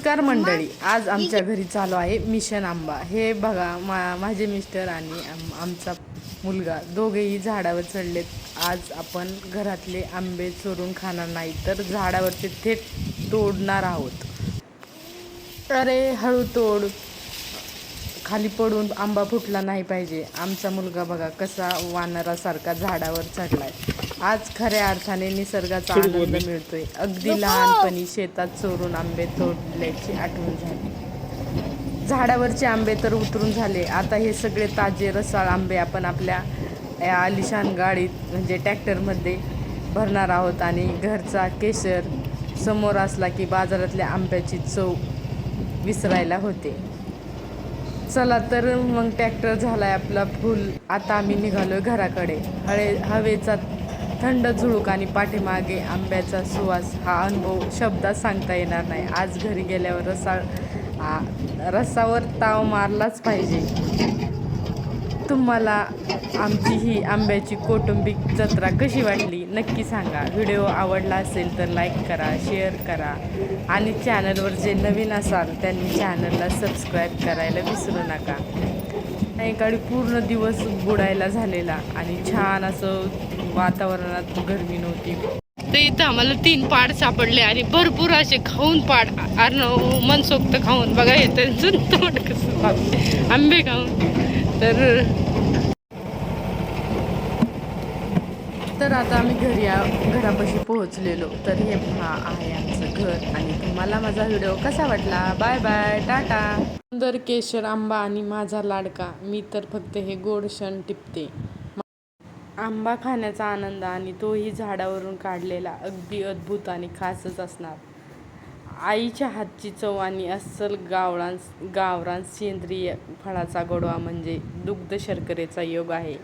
नमस्कार मंडळी, आज आमच्या घरी चालू आहे मिशन आंबा. हे बघा, माझे मिस्टर आणि आमचा मुलगा दोघेही झाडावर चढलेत. आज आपण घरातले आंबे चोरून खाणार नाही, तर झाडावरचे थेट तोडणार आहोत. अरे हळू तोड, खाली पडून आंबा फुटला नाही पाहिजे. आमचा मुलगा बघा कसा वानरासारखा झाडावर चढलाय. आज खऱ्या अर्थाने निसर्गाचा आनंद मिळतोय. अगदी लहानपणी शेतात चोरून आंबे तोडल्याची आठवण झाली. झाडावरचे आंबे तर उतरून झाले. आता हे सगळे ताजे रसाळ आंबे आपण आपल्या या आलिशान गाडीत म्हणजे ट्रॅक्टरमध्ये भरणार आहोत. आणि घरचा केशर समोर असला की बाजारातल्या आंब्याची चव विसरायला होते. चला तर मग ट्रॅक्टर झालाय आपला फुल. आता आम्ही निघालोय घराकडे. हवेचा थंड झुळूक आणि पाठीमागे आंब्याचा सुवास, हा अनुभव शब्दात सांगता येणार नाही. आज घरी गेल्यावर रसावर ताव मारलाच पाहिजे. तुम्हाला आमची ही आंब्याची कौटुंबिक जत्रा कशी वाटली नक्की सांगा. व्हिडिओ आवडला असेल तर लाईक करा, शेअर करा आणि चॅनलवर जे नवीन असाल त्यांनी चॅनलला सबस्क्राईब करायला विसरू नका. एकाडी पूर्ण दिवस बुडायला झालेला आणि छान असं वातावरणात गरमी नव्हती. तर इथं आम्हाला 3 पाड सापडले आणि भरपूर असे खाऊन पाड मनसोक्त खाऊन बघा येतं तोंड कसं आंबे खाऊन. तर आता आम्ही घरापाशी पोहोचलेलो. तर हे आहे आमचं घर. आणि तुम्हाला माझा व्हिडिओ कसा वाटला? Bye bye, tata. सुंदर केशर आंबा आणि माझा लाडका, मी तर फक्त हे गोड क्षण टिपते. आंबा खाण्याचा आनंद आणि तोही झाडावरून काढलेला अगदी अद्भुत आणि खासच असणार. आईच्या हातची चव आणि अस्सल गावरान सेंद्रिय फळाचा गोडवा म्हणजे दुग्ध शर्करेचा योग आहे.